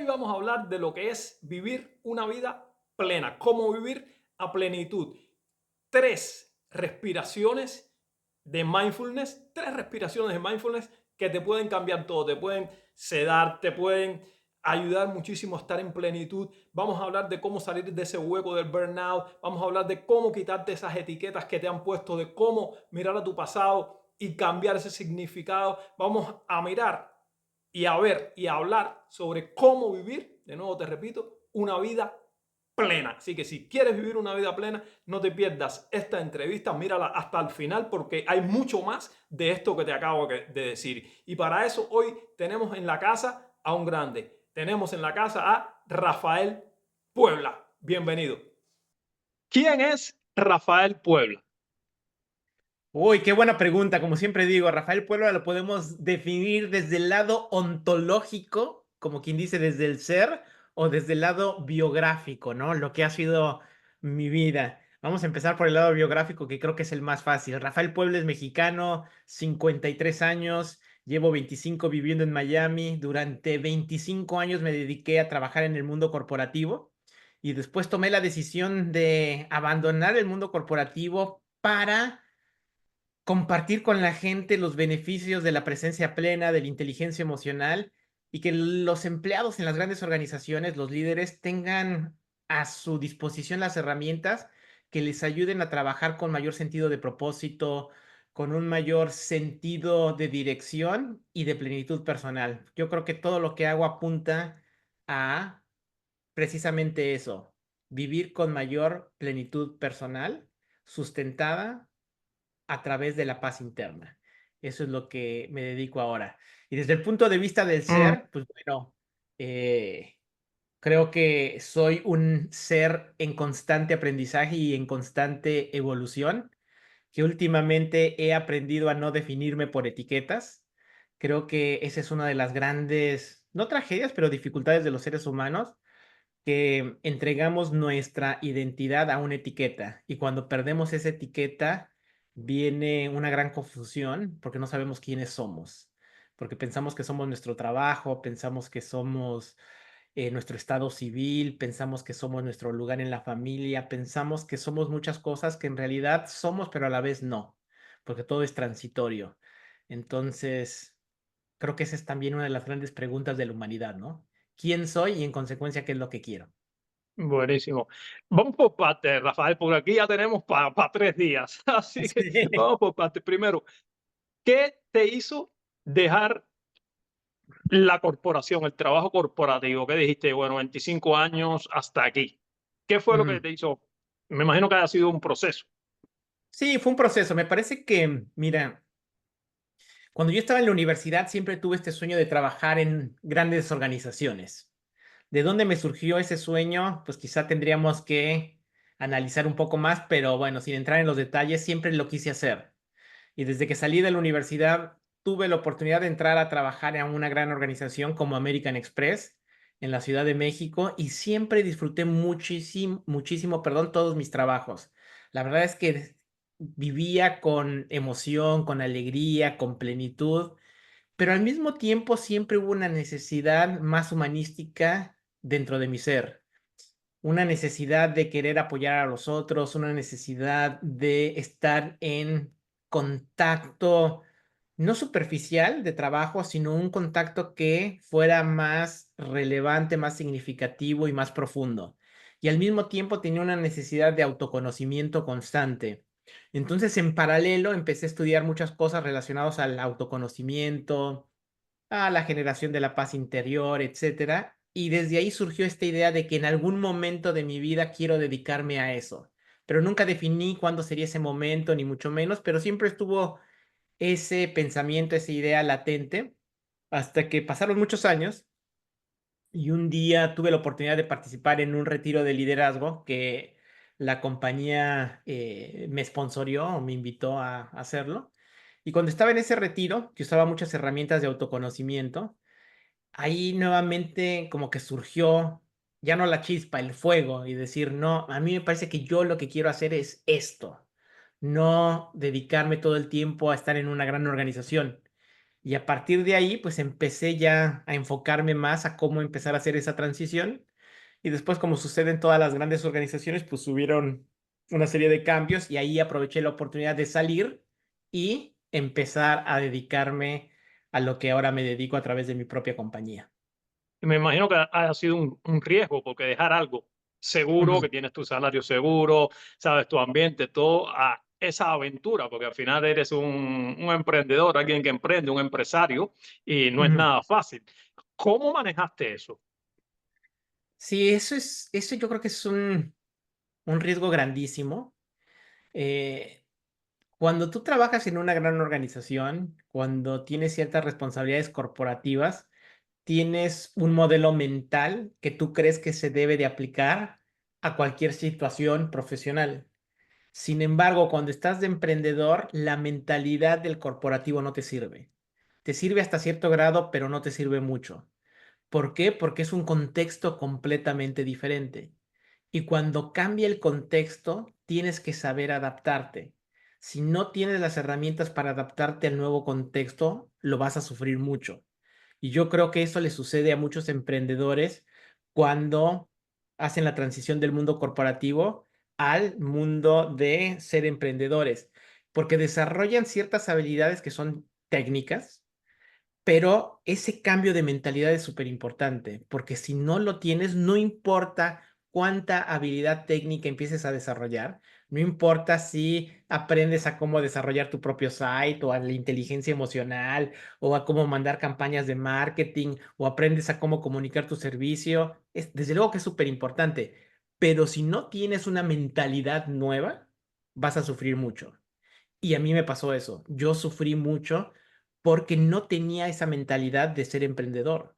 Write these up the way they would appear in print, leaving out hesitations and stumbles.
vamos a hablar de lo que es vivir una vida plena, cómo vivir a plenitud. Tres respiraciones de mindfulness, tres respiraciones de mindfulness que te pueden cambiar todo, te pueden sedar, te pueden ayudar muchísimo a estar en plenitud. Vamos a hablar de cómo salir de ese hueco del burnout, vamos a hablar de cómo quitarte esas etiquetas que te han puesto, de cómo mirar a tu pasado y cambiar ese significado. Vamos a mirar y a ver y a hablar sobre cómo vivir, de nuevo te repito, una vida plena. Así que si quieres vivir una vida plena, no te pierdas esta entrevista, mírala hasta el final porque hay mucho más de esto que te acabo de decir. Y para eso hoy tenemos en la casa a un grande. Tenemos en la casa a Rafael Puebla. Bienvenido. ¿Quién es Rafael Puebla? Uy, qué buena pregunta. Como siempre digo, Rafael Puebla lo podemos definir desde el lado ontológico, como quien dice, desde el ser, o desde el lado biográfico, ¿no? Lo que ha sido mi vida. Vamos a empezar por el lado biográfico, que creo que es el más fácil. Rafael Puebla es mexicano, 53 años, llevo 25 viviendo en Miami. Durante 25 años me dediqué a trabajar en el mundo corporativo y después tomé la decisión de abandonar el mundo corporativo para compartir con la gente los beneficios de la presencia plena, de la inteligencia emocional y que los empleados en las grandes organizaciones, los líderes, tengan a su disposición las herramientas que les ayuden a trabajar con mayor sentido de propósito, con un mayor sentido de dirección y de plenitud personal. Yo creo que todo lo que hago apunta a precisamente eso, vivir con mayor plenitud personal, sustentada a través de la paz interna. Eso es lo que me dedico ahora. Y desde el punto de vista del Mm, ser, pues bueno, creo que soy un ser en constante aprendizaje y en constante evolución, que últimamente he aprendido a no definirme por etiquetas. Creo que esa es una de las grandes, no tragedias, pero dificultades de los seres humanos, que entregamos nuestra identidad a una etiqueta y cuando perdemos esa etiqueta viene una gran confusión porque no sabemos quiénes somos, porque pensamos que somos nuestro trabajo, pensamos que somos nuestro estado civil, pensamos que somos nuestro lugar en la familia, pensamos que somos muchas cosas que en realidad somos, pero a la vez no, porque todo es transitorio. Entonces, creo que esa es también una de las grandes preguntas de la humanidad, ¿no? ¿Quién soy y en consecuencia qué es lo que quiero? buenísimo. Vamos por partes, Rafael, porque aquí ya tenemos para 3 días. Así que Sí. vamos por partes. Primero, ¿qué te hizo dejar la corporación, el trabajo corporativo? ¿Qué dijiste? Bueno, 25 años hasta aquí. ¿Qué fue lo que Ujú. te hizo? Me imagino que haya sido un proceso. Sí, fue un proceso. Me parece que, mira, cuando yo estaba en la universidad siempre tuve este sueño de trabajar en grandes organizaciones. ¿De dónde me surgió ese sueño? Pues quizá tendríamos que analizar un poco más, pero bueno, sin entrar en los detalles, siempre lo quise hacer. Y desde que salí de la universidad tuve la oportunidad de entrar a trabajar en una gran organización como American Express en la Ciudad de México y siempre disfruté muchísimo, muchísimo, perdón, todos mis trabajos. La verdad es que vivía con emoción, con alegría, con plenitud, pero al mismo tiempo siempre hubo una necesidad más humanística dentro de mi ser, una necesidad de querer apoyar a los otros, una necesidad de estar en contacto no superficial de trabajo, sino un contacto que fuera más relevante, más significativo y más profundo. Y al mismo tiempo tenía una necesidad de autoconocimiento constante. Entonces, en paralelo, empecé a estudiar muchas cosas relacionadas al autoconocimiento, a la generación de la paz interior, etcétera. Y desde ahí surgió esta idea de que en algún momento de mi vida quiero dedicarme a eso. Pero nunca definí cuándo sería ese momento, ni mucho menos, pero siempre estuvo ese pensamiento, esa idea latente, hasta que pasaron muchos años y un día tuve la oportunidad de participar en un retiro de liderazgo que la compañía me sponsorió o me invitó a hacerlo. Y cuando estaba en ese retiro, que usaba muchas herramientas de autoconocimiento, ahí nuevamente como que surgió ya no la chispa, el fuego y decir, no, a mí me parece que yo lo que quiero hacer es esto, no dedicarme todo el tiempo a estar en una gran organización. Y a partir de ahí, pues empecé ya a enfocarme más a cómo empezar a hacer esa transición. Y después, como sucede en todas las grandes organizaciones, pues hubieron una serie de cambios y ahí aproveché la oportunidad de salir y empezar a dedicarme a lo que ahora me dedico a través de mi propia compañía. Y me imagino que ha sido un riesgo, porque dejar algo seguro, Ujú, que tienes tu salario seguro, sabes, tu ambiente, todo, a esa aventura, porque al final eres un emprendedor, alguien que emprende, un empresario, y no es ujú. nada fácil. ¿Cómo manejaste eso? Sí, eso yo creo que es un riesgo grandísimo. Eh, Cuando tú trabajas en una gran organización, cuando tienes ciertas responsabilidades corporativas, tienes un modelo mental que tú crees que se debe de aplicar a cualquier situación profesional. Sin embargo, cuando estás de emprendedor, la mentalidad del corporativo no te sirve. Te sirve hasta cierto grado, pero no te sirve mucho. ¿Por qué? Porque es un contexto completamente diferente. Y cuando cambia el contexto, tienes que saber adaptarte. Si no tienes las herramientas para adaptarte al nuevo contexto, lo vas a sufrir mucho. Y yo creo que eso le sucede a muchos emprendedores cuando hacen la transición del mundo corporativo al mundo de ser emprendedores, porque desarrollan ciertas habilidades que son técnicas, pero ese cambio de mentalidad es súper importante, porque si no lo tienes, no importa cuánta habilidad técnica empieces a desarrollar, no importa si aprendes a cómo desarrollar tu propio site o a la inteligencia emocional o a cómo mandar campañas de marketing o aprendes a cómo comunicar tu servicio, desde luego que es súper importante, pero si no tienes una mentalidad nueva, vas a sufrir mucho. Y a mí me pasó eso. Yo sufrí mucho porque no tenía esa mentalidad de ser emprendedor.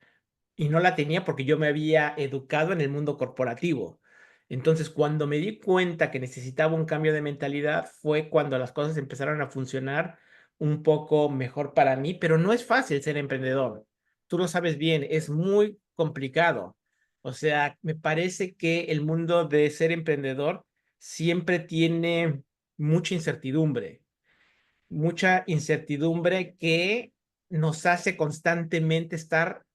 Y no la tenía porque yo me había educado en el mundo corporativo. Entonces, cuando me di cuenta que necesitaba un cambio de mentalidad, fue cuando las cosas empezaron a funcionar un poco mejor para mí, pero no es fácil ser emprendedor. Tú lo sabes bien, es muy complicado. O sea, me parece que el mundo de ser emprendedor siempre tiene mucha incertidumbre que nos hace constantemente estar,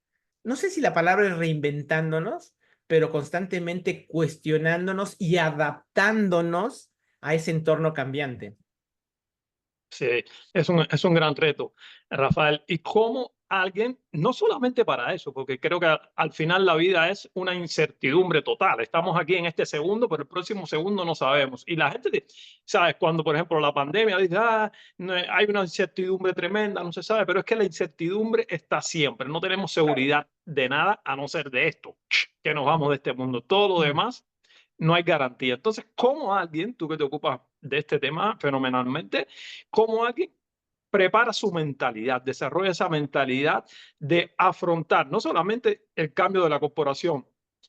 no sé si la palabra es reinventándonos, pero constantemente cuestionándonos y adaptándonos a ese entorno cambiante. Sí, es un gran reto, Rafael. ¿Y cómo alguien, no solamente para eso, porque creo que al final la vida es una incertidumbre total? Estamos aquí en este segundo, pero el próximo segundo no sabemos. Y la gente, ¿sabes? Cuando, por ejemplo, la pandemia dice, hay una incertidumbre tremenda, no se sabe, pero es que la incertidumbre está siempre. No tenemos seguridad de nada a no ser de esto, que nos vamos de este mundo. Todo lo Mm. demás no hay garantía. Entonces, ¿cómo alguien, tú que te ocupas de este tema fenomenalmente, cómo alguien prepara su mentalidad, desarrolla esa mentalidad de afrontar no solamente el cambio de la corporación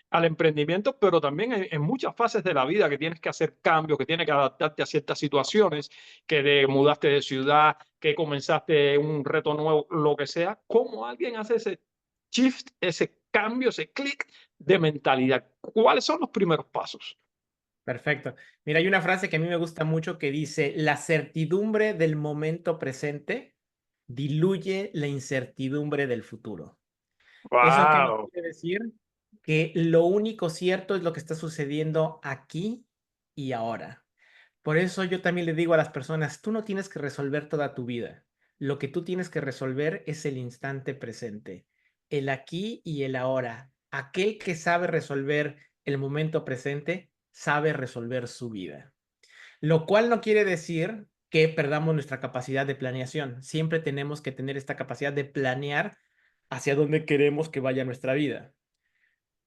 al emprendimiento, pero también en muchas fases de la vida que tienes que hacer cambios, que tienes que adaptarte a ciertas situaciones, que te mudaste de ciudad, que comenzaste un reto nuevo, lo que sea? ¿Cómo alguien hace ese shift, ese cambio, ese clic de mentalidad? ¿Cuáles son los primeros pasos? Perfecto. Mira, hay una frase que a mí me gusta mucho que dice, la certidumbre del momento presente diluye la incertidumbre del futuro. ¿Eso qué nos Wow. quiere decir? Que lo único cierto es lo que está sucediendo aquí y ahora. Por eso yo también le digo a las personas, tú no tienes que resolver toda tu vida. Lo que tú tienes que resolver es el instante presente, el aquí y el ahora. Aquel que sabe resolver el momento presente, sabe resolver su vida. Lo cual no quiere decir que perdamos nuestra capacidad de planeación. Siempre tenemos que tener esta capacidad de planear hacia dónde queremos que vaya nuestra vida.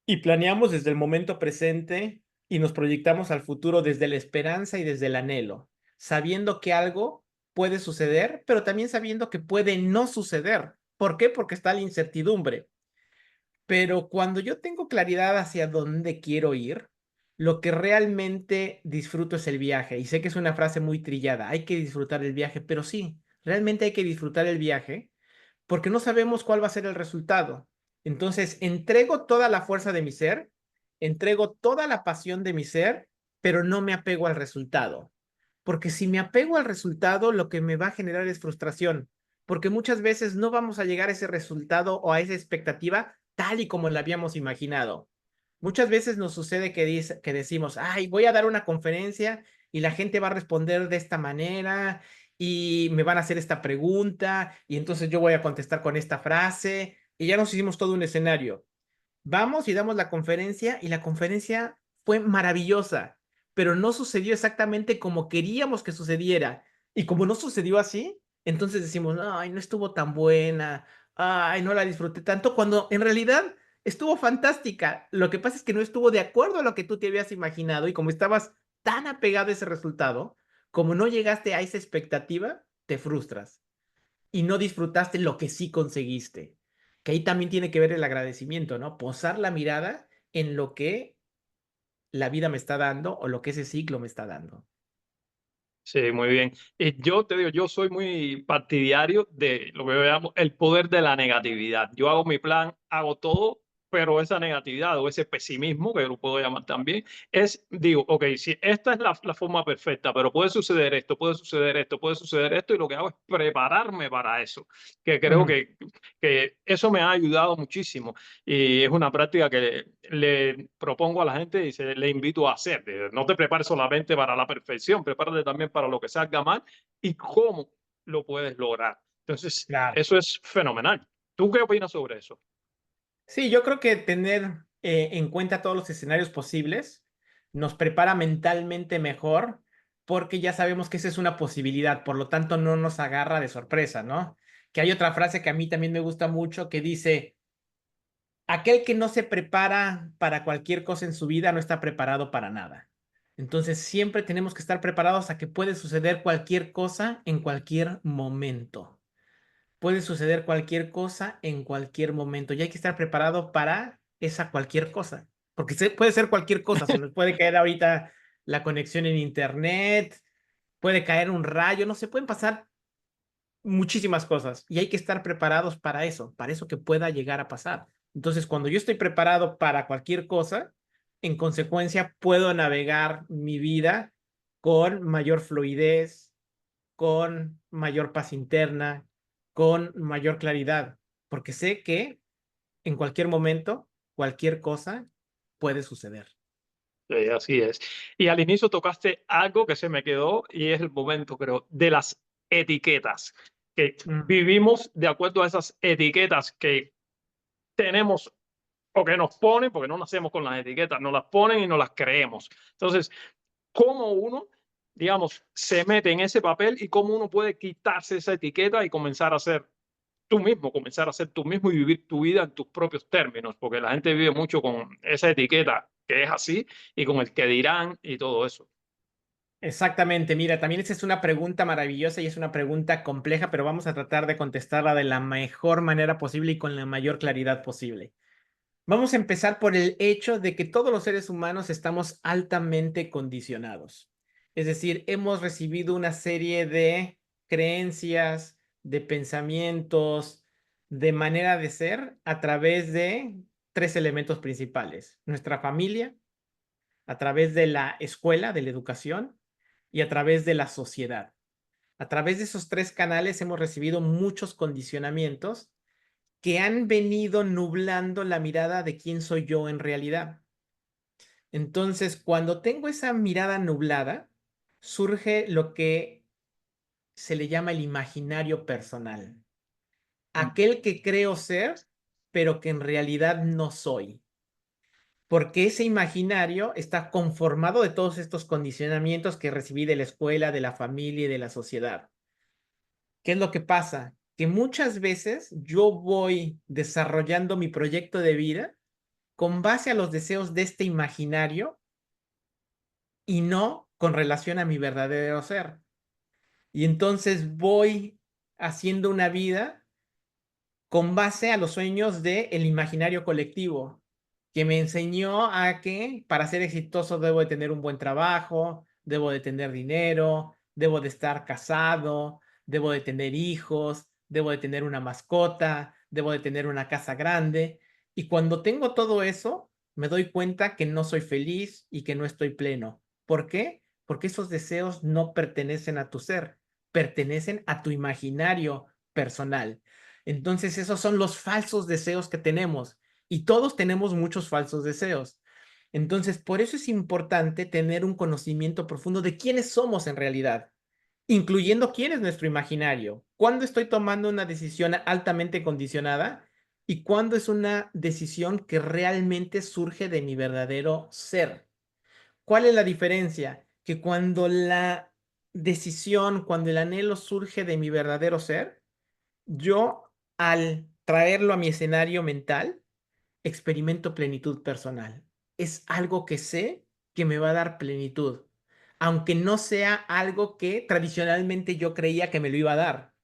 Y planeamos desde el momento presente y nos proyectamos al futuro desde la esperanza y desde el anhelo, sabiendo que algo puede suceder, pero también sabiendo que puede no suceder. ¿Por qué? Porque está la incertidumbre. Pero cuando yo tengo claridad hacia dónde quiero ir, lo que realmente disfruto es el viaje. Y sé que es una frase muy trillada, hay que disfrutar el viaje, pero sí, realmente hay que disfrutar el viaje porque no sabemos cuál va a ser el resultado. Entonces, entrego toda la fuerza de mi ser, entrego toda la pasión de mi ser, pero no me apego al resultado. Porque si me apego al resultado, lo que me va a generar es frustración. porque muchas veces no vamos a llegar a ese resultado o a esa expectativa tal y como la habíamos imaginado. Muchas veces nos sucede que decimos, ay, voy a dar una conferencia y la gente va a responder de esta manera y me van a hacer esta pregunta y entonces yo voy a contestar con esta frase y ya nos hicimos todo un escenario. Vamos y damos la conferencia y la conferencia fue maravillosa, pero no sucedió exactamente como queríamos que sucediera. Y como no sucedió así, entonces decimos, ay, no estuvo tan buena, ay, no la disfruté tanto, cuando en realidad estuvo fantástica. Lo que pasa es que no estuvo de acuerdo a lo que tú te habías imaginado y como estabas tan apegado a ese resultado, como no llegaste a esa expectativa, te frustras y no disfrutaste lo que sí conseguiste. Que ahí también tiene que ver el agradecimiento, ¿no? Posar la mirada en lo que la vida me está dando o lo que ese ciclo me está dando. Sí, muy bien. Y yo te digo, yo soy muy partidario de lo que veamos el poder de la negatividad. Yo hago mi plan, hago todo, pero esa negatividad o ese pesimismo, que lo puedo llamar también, digo, ok, si esta es la forma perfecta, pero puede suceder esto, puede suceder esto, puede suceder esto, y lo que hago es prepararme para eso, que creo Ujú. que eso me ha ayudado muchísimo. Y es una práctica que le propongo a la gente y le invito a hacer. No te prepares solamente para la perfección, prepárate también para lo que salga mal y cómo lo puedes lograr. Entonces, Claro. eso es fenomenal. ¿Tú qué opinas sobre eso? Sí, yo creo que tener en cuenta todos los escenarios posibles nos prepara mentalmente mejor porque ya sabemos que esa es una posibilidad, por lo tanto no nos agarra de sorpresa, ¿no? Que hay otra frase que a mí también me gusta mucho que dice, aquel que no se prepara para cualquier cosa en su vida no está preparado para nada. Entonces siempre tenemos que estar preparados a que puede suceder cualquier cosa en cualquier momento. Puede suceder cualquier cosa en cualquier momento y hay que estar preparado para esa cualquier cosa. Porque puede ser cualquier cosa, se nos puede caer ahorita la conexión en internet, puede caer un rayo, no se pueden pasar muchísimas cosas y hay que estar preparados para eso que pueda llegar a pasar. Entonces, cuando yo estoy preparado para cualquier cosa, en consecuencia puedo navegar mi vida con mayor fluidez, con mayor paz interna, con mayor claridad, porque sé que en cualquier momento, cualquier cosa puede suceder. Sí, así es. Y al inicio tocaste algo que se me quedó y es el momento, creo, de las etiquetas, que Mm. vivimos de acuerdo a esas etiquetas que tenemos o que nos ponen, porque no nacemos con las etiquetas, nos las ponen y nos las creemos. Entonces, cómo uno, digamos, se mete en ese papel y cómo uno puede quitarse esa etiqueta y comenzar a ser tú mismo, comenzar a ser tú mismo y vivir tu vida en tus propios términos, porque la gente vive mucho con esa etiqueta que es así y con el que dirán y todo eso. Exactamente, mira, también esa es una pregunta maravillosa y es una pregunta compleja, pero vamos a tratar de contestarla de la mejor manera posible y con la mayor claridad posible. Vamos a empezar por el hecho de que todos los seres humanos estamos altamente condicionados. Es decir, hemos recibido una serie de creencias, de pensamientos, de manera de ser a través de tres elementos principales. Nuestra familia, a través de la escuela, de la educación y a través de la sociedad. A través de esos tres canales hemos recibido muchos condicionamientos que han venido nublando la mirada de quién soy yo en realidad. Entonces, cuando tengo esa mirada nublada, surge lo que se le llama el imaginario personal. Aquel que creo ser, pero que en realidad no soy. Porque ese imaginario está conformado de todos estos condicionamientos que recibí de la escuela, de la familia y de la sociedad. ¿Qué es lo que pasa? Que muchas veces yo voy desarrollando mi proyecto de vida con base a los deseos de este imaginario y no con relación a mi verdadero ser. Y entonces voy haciendo una vida con base a los sueños del imaginario colectivo, que me enseñó a que para ser exitoso debo de tener un buen trabajo, debo de tener dinero, debo de estar casado, debo de tener hijos, debo de tener una mascota, debo de tener una casa grande. Y cuando tengo todo eso, me doy cuenta que no soy feliz y que no estoy pleno. ¿Por qué? Porque esos deseos no pertenecen a tu ser, pertenecen a tu imaginario personal. Entonces, esos son los falsos deseos que tenemos y todos tenemos muchos falsos deseos. Entonces, por eso es importante tener un conocimiento profundo de quiénes somos en realidad, incluyendo quién es nuestro imaginario, cuándo estoy tomando una decisión altamente condicionada y cuándo es una decisión que realmente surge de mi verdadero ser. ¿Cuál es la diferencia? Que cuando la decisión, cuando el anhelo surge de mi verdadero ser, yo al traerlo a mi escenario mental, experimento plenitud personal. Es algo que sé que me va a dar plenitud, aunque no sea algo que tradicionalmente yo creía que me lo iba a dar,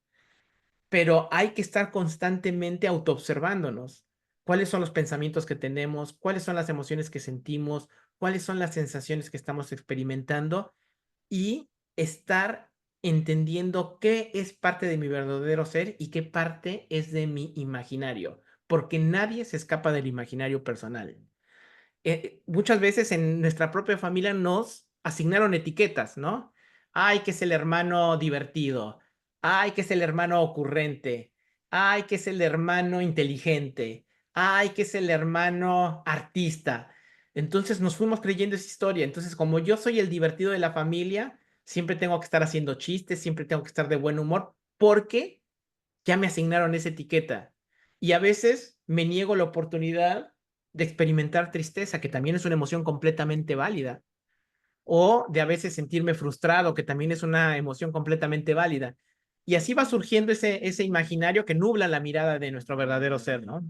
pero hay que estar constantemente autoobservándonos. ¿Cuáles son los pensamientos que tenemos? ¿Cuáles son las emociones que sentimos? ¿Cuáles son las sensaciones que estamos experimentando? Y estar entendiendo qué es parte de mi verdadero ser y qué parte es de mi imaginario, porque nadie se escapa del imaginario personal. Muchas veces en nuestra propia familia nos asignaron etiquetas, ¿no? Ay, que es el hermano divertido. Ay, que es el hermano ocurrente. Ay, que es el hermano inteligente. Ay, que es el hermano artista. Entonces nos fuimos creyendo esa historia. Entonces, como yo soy el divertido de la familia, siempre tengo que estar haciendo chistes, siempre tengo que estar de buen humor, porque ya me asignaron esa etiqueta. Y a veces me niego la oportunidad de experimentar tristeza, que también es una emoción completamente válida, o de a veces sentirme frustrado, que también es una emoción completamente válida. Y así va surgiendo ese imaginario que nubla la mirada de nuestro verdadero ser, ¿no?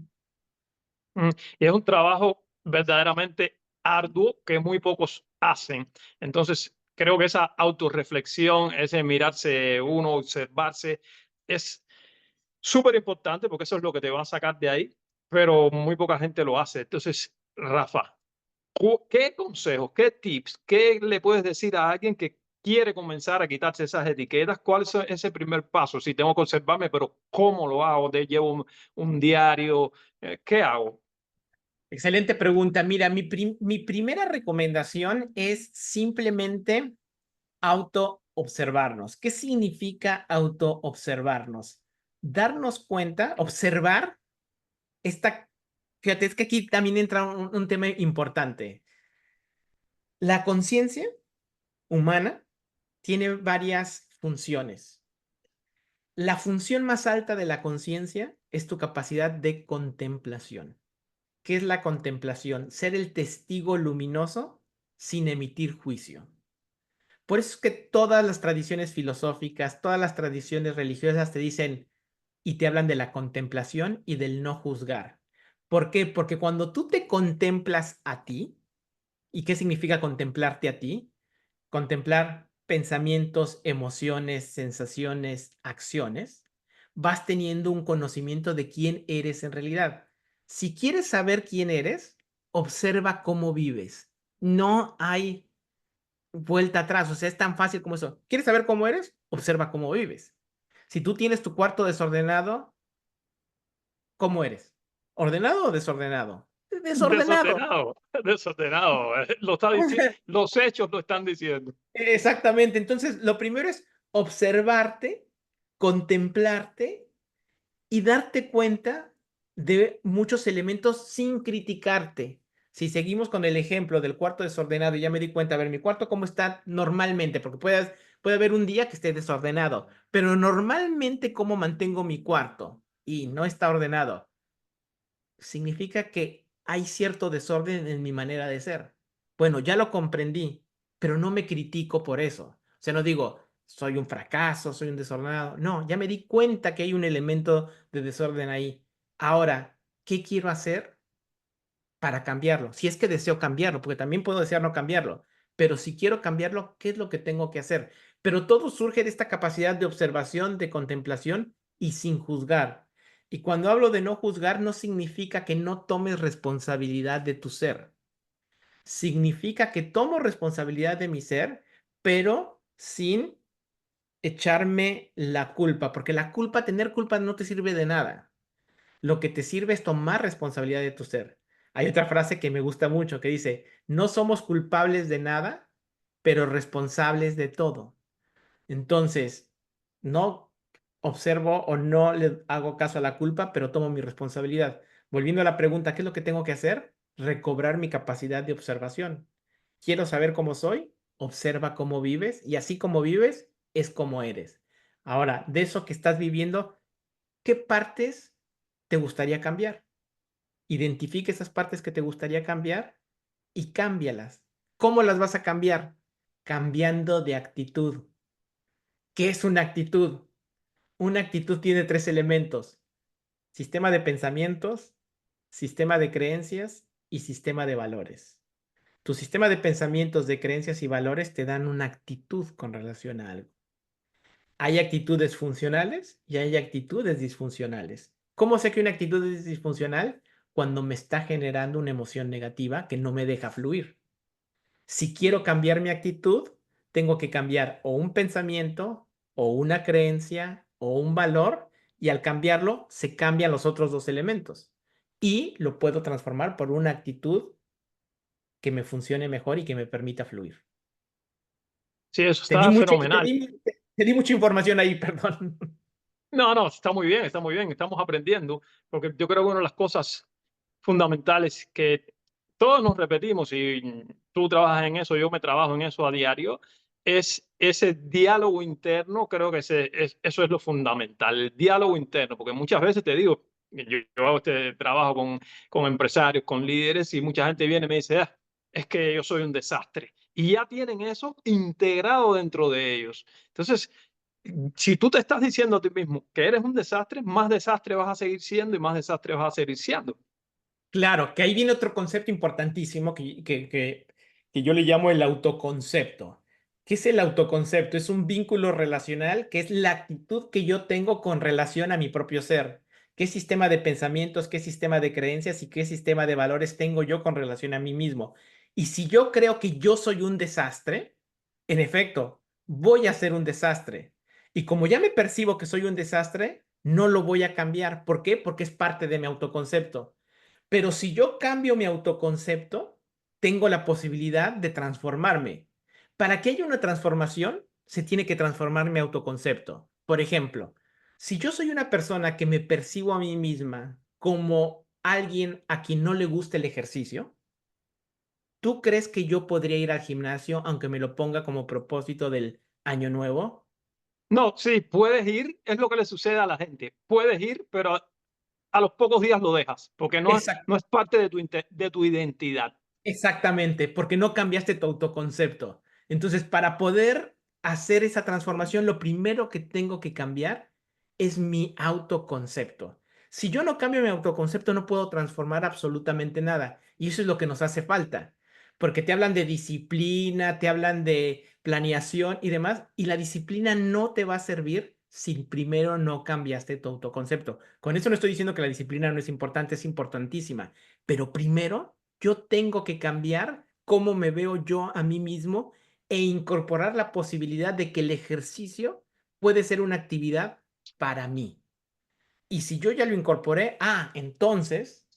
Y es un trabajo verdaderamente arduo que muy pocos hacen. Entonces, creo que esa autorreflexión, ese mirarse uno, observarse, es súper importante porque eso es lo que te va a sacar de ahí, pero muy poca gente lo hace. Entonces, Rafa, ¿qué consejos, qué tips, qué le puedes decir a alguien que quiere comenzar a quitarse esas etiquetas? ¿Cuál es ese primer paso? Si tengo que observarme, pero ¿cómo lo hago? ¿Llevo un diario? ¿Qué hago? Excelente pregunta. Mira, mi primera recomendación es simplemente auto-observarnos. ¿Qué significa auto-observarnos? Darnos cuenta, observar esta, fíjate, es que aquí también entra un tema importante. La conciencia humana tiene varias funciones. La función más alta de la conciencia es tu capacidad de contemplación. ¿Qué es la contemplación? Ser el testigo luminoso sin emitir juicio. Por eso es que todas las tradiciones filosóficas, todas las tradiciones religiosas te dicen y te hablan de la contemplación y del no juzgar. ¿Por qué? Porque cuando tú te contemplas a ti, ¿y qué significa contemplarte a ti? Contemplar pensamientos, emociones, sensaciones, acciones, vas teniendo un conocimiento de quién eres en realidad. Si quieres saber quién eres, observa cómo vives. No hay vuelta atrás, o sea, es tan fácil como eso. ¿Quieres saber cómo eres? Observa cómo vives. Si tú tienes tu cuarto desordenado, ¿cómo eres? ¿Ordenado o desordenado? Desordenado. Desordenado, desordenado. Lo está los hechos lo están diciendo. Exactamente. Entonces, lo primero es observarte, contemplarte y darte cuenta de muchos elementos sin criticarte. Si seguimos con el ejemplo del cuarto desordenado, y ya me di cuenta, a ver, mi cuarto cómo está normalmente, porque puede haber un día que esté desordenado, pero normalmente cómo mantengo mi cuarto y no está ordenado, significa que hay cierto desorden en mi manera de ser. Bueno, ya lo comprendí, pero no me critico por eso. O sea, no digo, soy un fracaso, soy un desordenado. No, ya me di cuenta que hay un elemento de desorden ahí. Ahora, ¿qué quiero hacer para cambiarlo? Si es que deseo cambiarlo, porque también puedo desear no cambiarlo. Pero si quiero cambiarlo, ¿qué es lo que tengo que hacer? Pero todo surge de esta capacidad de observación, de contemplación y sin juzgar. Y cuando hablo de no juzgar, no significa que no tomes responsabilidad de tu ser. Significa que tomo responsabilidad de mi ser, pero sin echarme la culpa, porque la culpa, tener culpa no te sirve de nada. Lo que te sirve es tomar responsabilidad de tu ser. Hay otra frase que me gusta mucho que dice, no somos culpables de nada, pero responsables de todo. Entonces, no observo o no le hago caso a la culpa, pero tomo mi responsabilidad. Volviendo a la pregunta, ¿qué es lo que tengo que hacer? Recobrar mi capacidad de observación. Quiero saber cómo soy, observa cómo vives y así como vives es como eres. Ahora, de eso que estás viviendo, ¿qué partes te gustaría cambiar? Identifica esas partes que te gustaría cambiar y cámbialas. ¿Cómo las vas a cambiar? Cambiando de actitud. ¿Qué es una actitud? Una actitud tiene tres elementos: sistema de pensamientos, sistema de creencias y sistema de valores. Tu sistema de pensamientos, de creencias y valores te dan una actitud con relación a algo. Hay actitudes funcionales y hay actitudes disfuncionales. ¿Cómo sé que una actitud es disfuncional? Cuando me está generando una emoción negativa que no me deja fluir. Si quiero cambiar mi actitud, tengo que cambiar o un pensamiento, o una creencia, o un valor, y al cambiarlo, se cambian los otros dos elementos. Y lo puedo transformar por una actitud que me funcione mejor y que me permita fluir. Sí, eso Te di está mucha, fenomenal. te di mucha información ahí, perdón. No, no, está muy bien, está muy bien. Estamos aprendiendo, porque yo creo que una de las cosas fundamentales que todos nos repetimos, y tú trabajas en eso, yo me trabajo en eso a diario, es ese diálogo interno. Creo que eso es lo fundamental, el diálogo interno, porque muchas veces te digo, yo hago este trabajo con empresarios, con líderes, y mucha gente viene y me dice, "Ah, es que yo soy un desastre". Y ya tienen eso integrado dentro de ellos. Entonces, si tú te estás diciendo a ti mismo que eres un desastre, más desastre vas a seguir siendo y más desastre vas a seguir siendo. Claro, que ahí viene otro concepto importantísimo que yo le llamo el autoconcepto. ¿Qué es el autoconcepto? Es un vínculo relacional que es la actitud que yo tengo con relación a mi propio ser. ¿Qué sistema de pensamientos, qué sistema de creencias y qué sistema de valores tengo yo con relación a mí mismo? Y si yo creo que yo soy un desastre, en efecto, voy a ser un desastre. Y como ya me percibo que soy un desastre, no lo voy a cambiar. ¿Por qué? Porque es parte de mi autoconcepto. Pero si yo cambio mi autoconcepto, tengo la posibilidad de transformarme. Para que haya una transformación, se tiene que transformar mi autoconcepto. Por ejemplo, si yo soy una persona que me percibo a mí misma como alguien a quien no le gusta el ejercicio, ¿tú crees que yo podría ir al gimnasio aunque me lo ponga como propósito del año nuevo? No, sí, puedes ir, es lo que le sucede a la gente. Puedes ir, pero a los pocos días lo dejas, porque no es parte de de tu identidad. Exactamente, porque no cambiaste tu autoconcepto. Entonces, para poder hacer esa transformación, lo primero que tengo que cambiar es mi autoconcepto. Si yo no cambio mi autoconcepto, no puedo transformar absolutamente nada. Y eso es lo que nos hace falta, porque te hablan de disciplina, te hablan de planeación y demás, y la disciplina no te va a servir si primero no cambiaste tu autoconcepto. Con eso no estoy diciendo que la disciplina no es importante, es importantísima, pero primero yo tengo que cambiar cómo me veo yo a mí mismo e incorporar la posibilidad de que el ejercicio puede ser una actividad para mí. Y si yo ya lo incorporé, entonces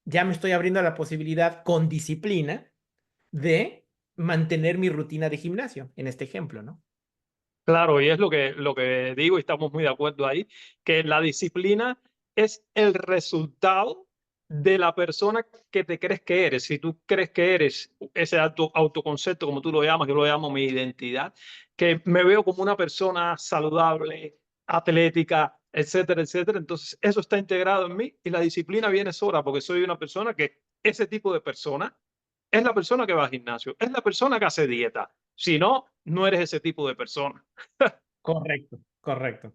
ya me estoy abriendo a la posibilidad con disciplina de mantener mi rutina de gimnasio, en este ejemplo, ¿no? Claro, y es lo que digo, y estamos muy de acuerdo ahí, que la disciplina es el resultado de la persona que te crees que eres. Si tú crees que eres ese autoconcepto, como tú lo llamas, yo lo llamo mi identidad, que me veo como una persona saludable, atlética, etcétera, etcétera. Entonces, eso está integrado en mí y la disciplina viene sola porque soy una persona que ese tipo de persona es la persona que va al gimnasio, es la persona que hace dieta. Si no, no eres ese tipo de persona. Correcto, correcto.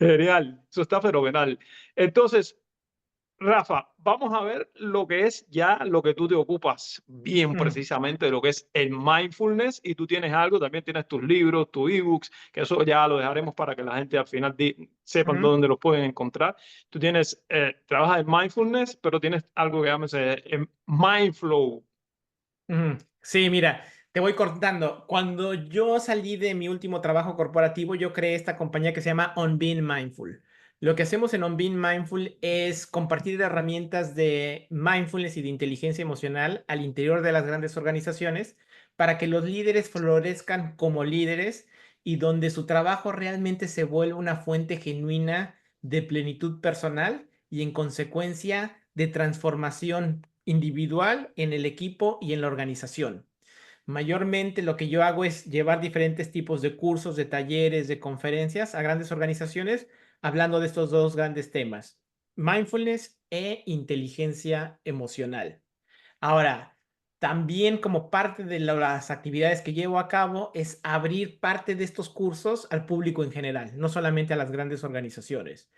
Genial, eso está fenomenal. Entonces, Rafa, vamos a ver lo que es ya lo que tú te ocupas bien Mm, precisamente de lo que es el mindfulness, y tú tienes algo, también tienes tus libros, tus ebooks, que eso ya lo dejaremos para que la gente al final sepan ujú, dónde los pueden encontrar. Tú tienes, trabajas en mindfulness, pero tienes algo que llamas Mindflow. ujú. Sí, mira, te voy contando. Cuando yo salí de mi último trabajo corporativo, yo creé esta compañía que se llama On Being Mindful. Lo que hacemos en On Being Mindful es compartir herramientas de mindfulness y de inteligencia emocional al interior de las grandes organizaciones para que los líderes florezcan como líderes y donde su trabajo realmente se vuelve una fuente genuina de plenitud personal y en consecuencia de transformación individual en el equipo y en la organización. Mayormente lo que yo hago es llevar diferentes tipos de cursos, de talleres, de conferencias a grandes organizaciones hablando de estos dos grandes temas, mindfulness e inteligencia emocional. Ahora, también como parte de las actividades que llevo a cabo es abrir parte de estos cursos al público en general, no solamente a las grandes organizaciones.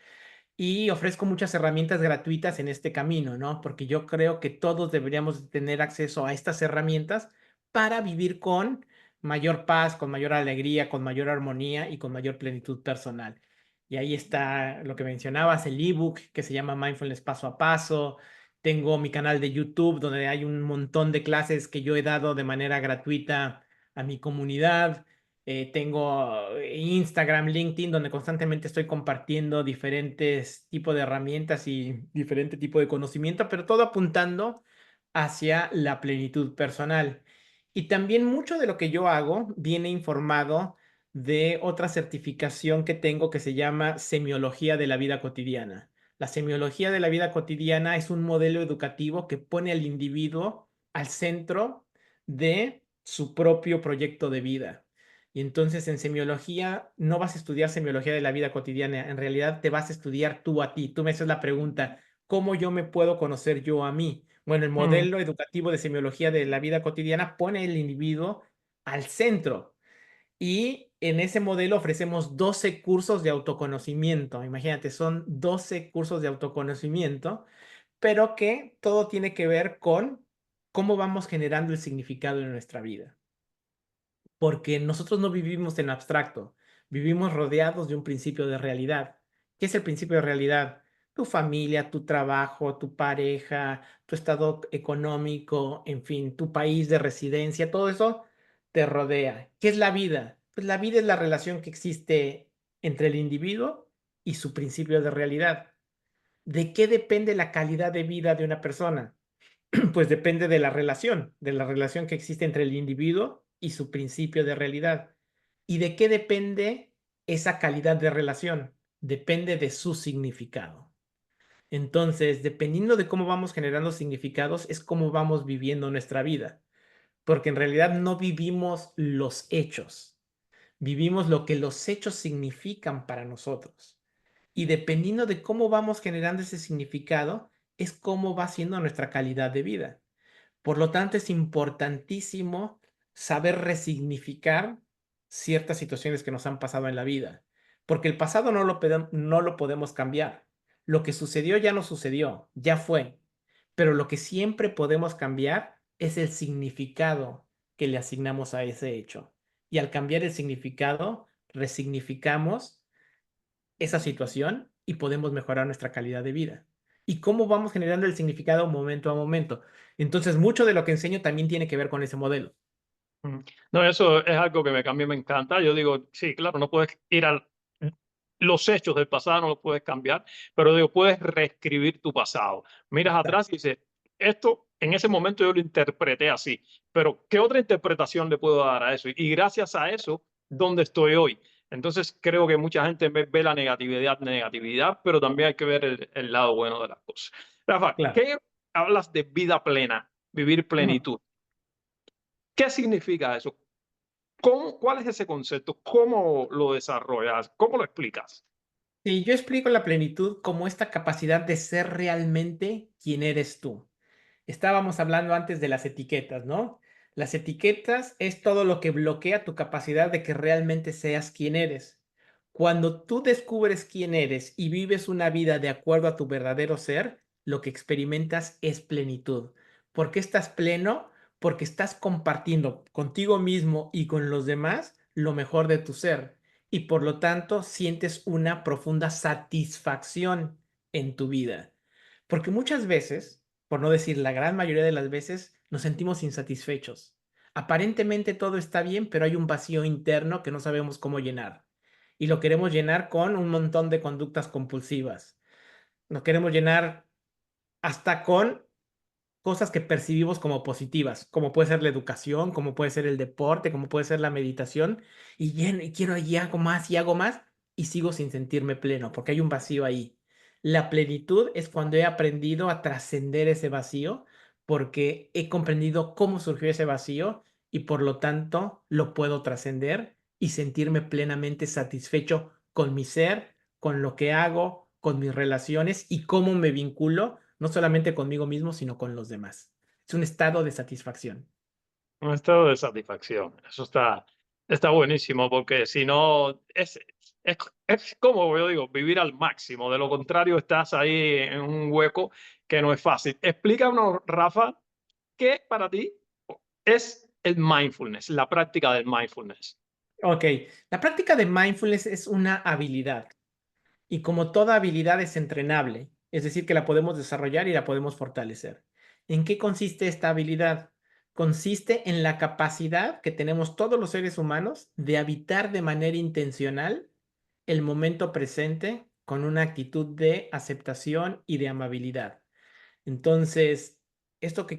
Y ofrezco muchas herramientas gratuitas en este camino, ¿no? Porque yo creo que todos deberíamos tener acceso a estas herramientas para vivir con mayor paz, con mayor alegría, con mayor armonía y con mayor plenitud personal. Y ahí está lo que mencionabas, el ebook que se llama Mindfulness Paso a Paso. Tengo mi canal de YouTube donde hay un montón de clases que yo he dado de manera gratuita a mi comunidad. Tengo Instagram, LinkedIn, donde constantemente estoy compartiendo diferentes tipos de herramientas y diferente tipo de conocimiento, pero todo apuntando hacia la plenitud personal. Y también mucho de lo que yo hago viene informado de otra certificación que tengo que se llama Semiología de la Vida Cotidiana. La semiología de la vida cotidiana es un modelo educativo que pone al individuo al centro de su propio proyecto de vida. Y entonces en semiología no vas a estudiar semiología de la vida cotidiana, en realidad te vas a estudiar tú a ti. Tú me haces la pregunta, ¿cómo yo me puedo conocer yo a mí? Bueno, el Mm. modelo educativo de semiología de la vida cotidiana pone el individuo al centro y en ese modelo ofrecemos 12 cursos de autoconocimiento. Imagínate, son 12 cursos de autoconocimiento, pero que todo tiene que ver con cómo vamos generando el significado en nuestra vida, porque nosotros no vivimos en abstracto, vivimos rodeados de un principio de realidad. ¿Qué es el principio de realidad? Tu familia, tu trabajo, tu pareja, tu estado económico, en fin, tu país de residencia, todo eso te rodea. ¿Qué es la vida? Pues la vida es la relación que existe entre el individuo y su principio de realidad. ¿De qué depende la calidad de vida de una persona? Pues depende de la relación que existe entre el individuo y su principio de realidad. ¿Y de qué depende esa calidad de relación? Depende de su significado. Entonces, dependiendo de cómo vamos generando significados, es cómo vamos viviendo nuestra vida. Porque en realidad no vivimos los hechos, vivimos lo que los hechos significan para nosotros. Y dependiendo de cómo vamos generando ese significado, es cómo va siendo nuestra calidad de vida. Por lo tanto, es importantísimo saber resignificar ciertas situaciones que nos han pasado en la vida, porque el pasado no lo podemos cambiar. Lo que sucedió ya no sucedió, ya fue, pero lo que siempre podemos cambiar es el significado que le asignamos a ese hecho. Y al cambiar el significado, resignificamos esa situación y podemos mejorar nuestra calidad de vida. Y cómo vamos generando el significado momento a momento. Entonces, mucho de lo que enseño también tiene que ver con ese modelo. Mm. No, eso es algo que a mí me encanta. Yo digo, sí, claro, no puedes ir a los hechos del pasado, no los puedes cambiar, pero digo, puedes reescribir tu pasado. Miras Exacto. atrás y dices, esto en ese momento yo lo interpreté así, pero ¿qué otra interpretación le puedo dar a eso? Y gracias a eso, ¿dónde estoy hoy? Entonces creo que mucha gente ve la negatividad, negatividad, pero también hay que ver el lado bueno de las cosas. Rafa, Claro. ¿qué hablas de vida plena, vivir Ujú. plenitud? ¿Qué significa eso? ¿Cuál es ese concepto? ¿Cómo lo desarrollas? ¿Cómo lo explicas? Sí, yo explico la plenitud como esta capacidad de ser realmente quien eres tú. Estábamos hablando antes de las etiquetas, ¿no? Las etiquetas es todo lo que bloquea tu capacidad de que realmente seas quien eres. Cuando tú descubres quién eres y vives una vida de acuerdo a tu verdadero ser, lo que experimentas es plenitud. ¿Por qué estás pleno? Porque estás compartiendo contigo mismo y con los demás lo mejor de tu ser y por lo tanto sientes una profunda satisfacción en tu vida. Porque muchas veces, por no decir la gran mayoría de las veces, nos sentimos insatisfechos. Aparentemente todo está bien, pero hay un vacío interno que no sabemos cómo llenar. Y lo queremos llenar con un montón de conductas compulsivas. Lo queremos llenar hasta con cosas que percibimos como positivas, como puede ser la educación, como puede ser el deporte, como puede ser la meditación, y quiero y hago más, y sigo sin sentirme pleno, porque hay un vacío ahí. La plenitud es cuando he aprendido a trascender ese vacío, porque he comprendido cómo surgió ese vacío y por lo tanto lo puedo trascender y sentirme plenamente satisfecho con mi ser, con lo que hago, con mis relaciones y cómo me vinculo, no solamente conmigo mismo, sino con los demás. Es un estado de satisfacción. Un estado de satisfacción. Eso está buenísimo porque si no, es, es como yo digo, vivir al máximo. De lo contrario, estás ahí en un hueco que no es fácil. Explícanos, Rafa, ¿qué para ti es el mindfulness, la práctica del mindfulness? Ok, la práctica de mindfulness es una habilidad y como toda habilidad es entrenable, es decir, que la podemos desarrollar y la podemos fortalecer. ¿En qué consiste esta habilidad? Consiste en la capacidad que tenemos todos los seres humanos de habitar de manera intencional el momento presente con una actitud de aceptación y de amabilidad. Entonces,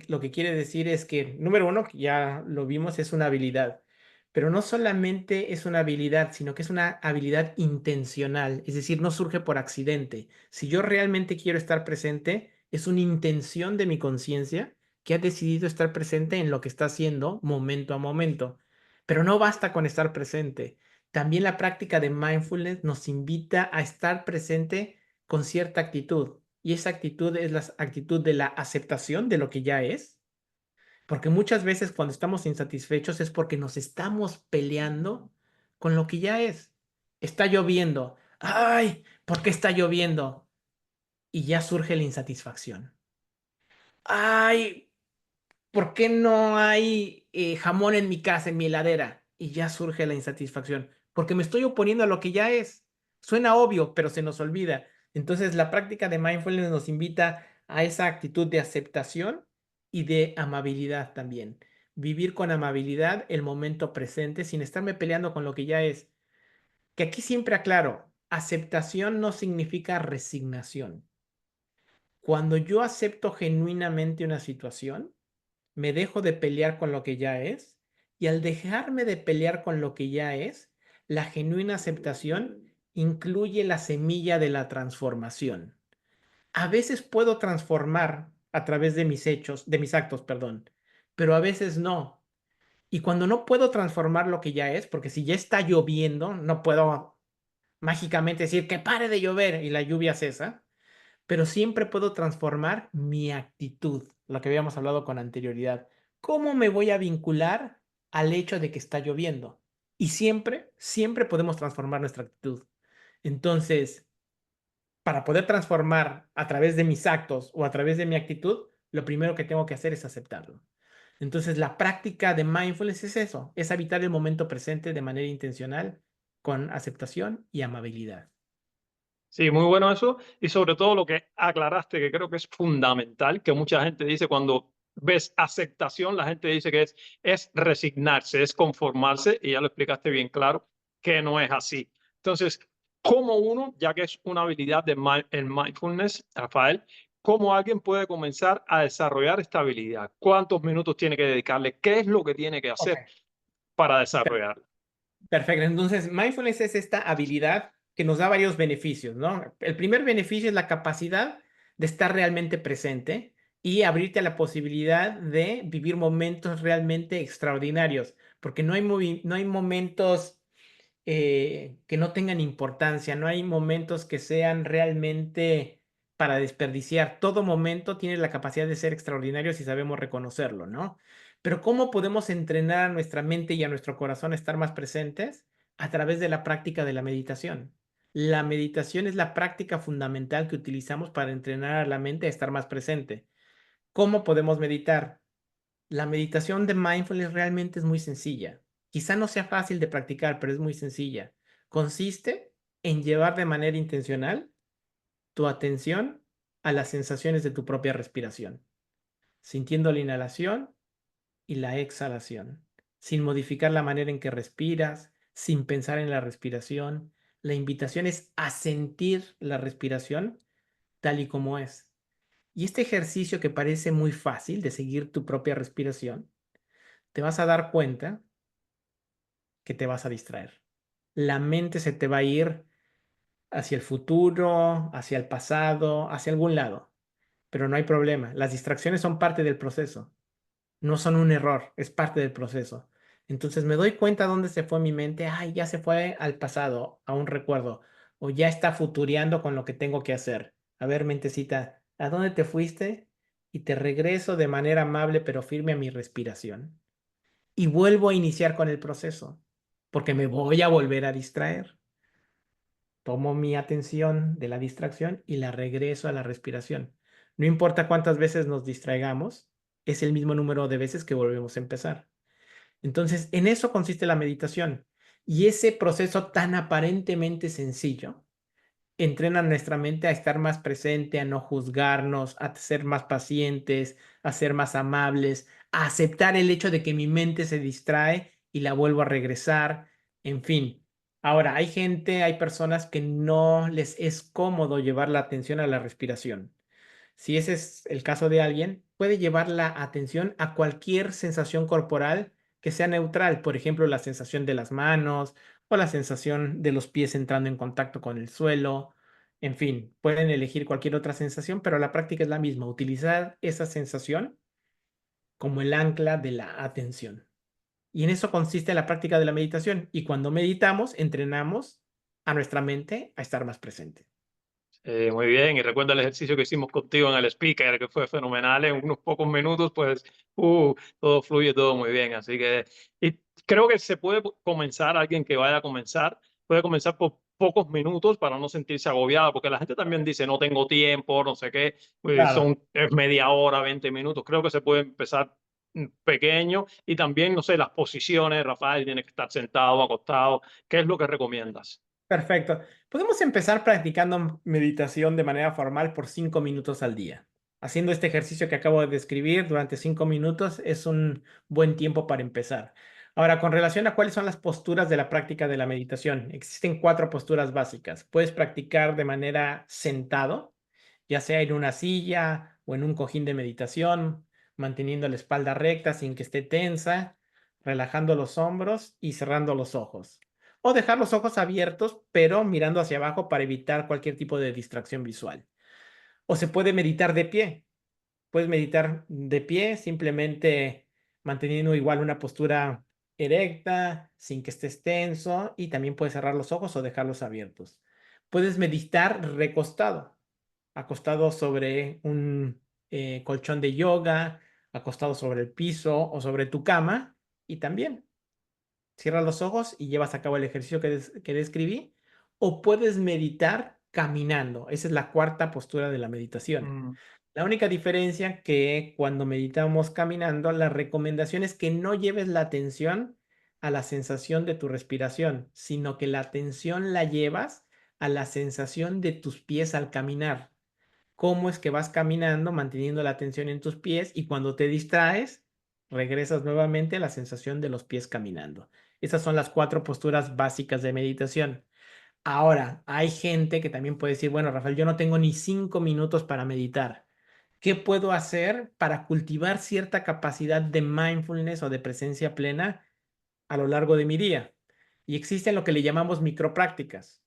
lo que quiere decir es que, número uno, que ya lo vimos, es una habilidad, pero no solamente es una habilidad, sino que es una habilidad intencional, es decir, no surge por accidente. Si yo realmente quiero estar presente, es una intención de mi conciencia que ha decidido estar presente en lo que está haciendo momento a momento. Pero no basta con estar presente. También la práctica de mindfulness nos invita a estar presente con cierta actitud. Y esa actitud es la actitud de la aceptación de lo que ya es, porque muchas veces cuando estamos insatisfechos es porque nos estamos peleando con lo que ya es. Está lloviendo. Ay, ¿por qué está lloviendo? Y ya surge la insatisfacción. Ay, ¿por qué no hay jamón en mi casa, en mi heladera? Y ya surge la insatisfacción, porque me estoy oponiendo a lo que ya es. Suena obvio, pero se nos olvida. Entonces, la práctica de mindfulness nos invita a esa actitud de aceptación y de amabilidad también. Vivir con amabilidad el momento presente sin estarme peleando con lo que ya es. Que aquí siempre aclaro, aceptación no significa resignación. Cuando yo acepto genuinamente una situación, me dejo de pelear con lo que ya es y al dejarme de pelear con lo que ya es, la genuina aceptación incluye la semilla de la transformación. A veces puedo transformar a través de mis hechos, de mis actos, perdón, pero a veces no. Y cuando no puedo transformar lo que ya es, porque si ya está lloviendo, no puedo mágicamente decir que pare de llover y la lluvia cesa, pero siempre puedo transformar mi actitud, lo que habíamos hablado con anterioridad. ¿Cómo me voy a vincular al hecho de que está lloviendo? Y siempre, siempre podemos transformar nuestra actitud. Entonces, para poder transformar a través de mis actos o a través de mi actitud, lo primero que tengo que hacer es aceptarlo. Entonces, la práctica de mindfulness es eso, es habitar el momento presente de manera intencional, con aceptación y amabilidad. Sí, muy bueno eso. Y sobre todo lo que aclaraste, que creo que es fundamental, que mucha gente dice cuando ves aceptación, la gente dice que es resignarse, es conformarse, y ya lo explicaste bien claro, que no es así. Entonces, ¿cómo uno, ya que es una habilidad de el mindfulness, Rafael, cómo alguien puede comenzar a desarrollar esta habilidad? ¿Cuántos minutos tiene que dedicarle? ¿Qué es lo que tiene que Ok. hacer para desarrollarla? Perfecto. Entonces, mindfulness es esta habilidad que nos da varios beneficios, ¿no? El primer beneficio es la capacidad de estar realmente presente y abrirte a la posibilidad de vivir momentos realmente extraordinarios, porque no hay momentos que no tengan importancia, no hay momentos que sean realmente para desperdiciar. Todo momento tiene la capacidad de ser extraordinario si sabemos reconocerlo, ¿no? Pero ¿cómo podemos entrenar a nuestra mente y a nuestro corazón a estar más presentes? A través de la práctica de la meditación. La meditación es la práctica fundamental que utilizamos para entrenar a la mente a estar más presente. ¿Cómo podemos meditar? La meditación de mindfulness realmente es muy sencilla. Quizá no sea fácil de practicar, pero es muy sencilla. Consiste en llevar de manera intencional tu atención a las sensaciones de tu propia respiración, sintiendo la inhalación y la exhalación, sin modificar la manera en que respiras, sin pensar en la respiración. La invitación es a sentir la respiración tal y como es. Y este ejercicio que parece muy fácil de seguir tu propia respiración, te vas a dar cuenta que te vas a distraer. La mente se te va a ir hacia el futuro, hacia el pasado, hacia algún lado. Pero no hay problema. Las distracciones son parte del proceso. No son un error, es parte del proceso. Entonces me doy cuenta dónde se fue mi mente. Ay, ya se fue al pasado, a un recuerdo. O ya está futureando con lo que tengo que hacer. A ver, mentecita, ¿a dónde te fuiste? Y te regreso de manera amable pero firme a mi respiración. Y vuelvo a iniciar con el proceso, porque me voy a volver a distraer. Tomo mi atención de la distracción y la regreso a la respiración. No importa cuántas veces nos distraigamos, es el mismo número de veces que volvemos a empezar. Entonces, en eso consiste la meditación. Y ese proceso tan aparentemente sencillo entrena nuestra mente a estar más presente, a no juzgarnos, a ser más pacientes, a ser más amables, a aceptar el hecho de que mi mente se distrae y la vuelvo a regresar, en fin. Ahora, hay gente, hay personas que no les es cómodo llevar la atención a la respiración. Si ese es el caso de alguien, puede llevar la atención a cualquier sensación corporal que sea neutral, por ejemplo, la sensación de las manos o la sensación de los pies entrando en contacto con el suelo. En fin, pueden elegir cualquier otra sensación, pero la práctica es la misma, utilizar esa sensación como el ancla de la atención. Y en eso consiste la práctica de la meditación. Y cuando meditamos, entrenamos a nuestra mente a estar más presente. Muy bien, y recuerda el ejercicio que hicimos contigo en el speaker, que fue fenomenal. En unos pocos minutos, pues, todo fluye todo muy bien. Así que, y creo que se puede comenzar, alguien que vaya a comenzar, puede comenzar por pocos minutos para no sentirse agobiado, porque la gente también dice, no tengo tiempo, no sé qué, Claro. son media hora, 20 minutos. Creo que se puede empezar pequeño y también, no sé, las posiciones, Rafael, tiene que estar sentado, acostado. ¿Qué es lo que recomiendas? Perfecto. Podemos empezar practicando meditación de manera formal por 5 minutos al día. Haciendo este ejercicio que acabo de describir durante 5 minutos es un buen tiempo para empezar. Ahora, con relación a cuáles son las posturas de la práctica de la meditación, existen 4 posturas básicas. Puedes practicar de manera sentado, ya sea en una silla o en un cojín de meditación, manteniendo la espalda recta sin que esté tensa, relajando los hombros y cerrando los ojos o dejar los ojos abiertos, pero mirando hacia abajo para evitar cualquier tipo de distracción visual. O se puede meditar de pie. Puedes meditar de pie simplemente manteniendo igual una postura erecta, sin que estés tenso, y también puedes cerrar los ojos o dejarlos abiertos. Puedes meditar recostado, acostado sobre un colchón de yoga, acostado sobre el piso o sobre tu cama, y también cierras los ojos y llevas a cabo el ejercicio que describí, o puedes meditar caminando. Esa es la cuarta postura de la meditación. Mm, La única diferencia que cuando meditamos caminando, la recomendación es que no lleves la atención a la sensación de tu respiración, sino que la atención la llevas a la sensación de tus pies al caminar. Cómo es que vas caminando manteniendo la atención en tus pies y cuando te distraes, regresas nuevamente a la sensación de los pies caminando. Esas son las 4 posturas básicas de meditación. Ahora, hay gente que también puede decir, bueno, Rafael, yo no tengo ni 5 minutos para meditar. ¿Qué puedo hacer para cultivar cierta capacidad de mindfulness o de presencia plena a lo largo de mi día? Y existen lo que le llamamos microprácticas.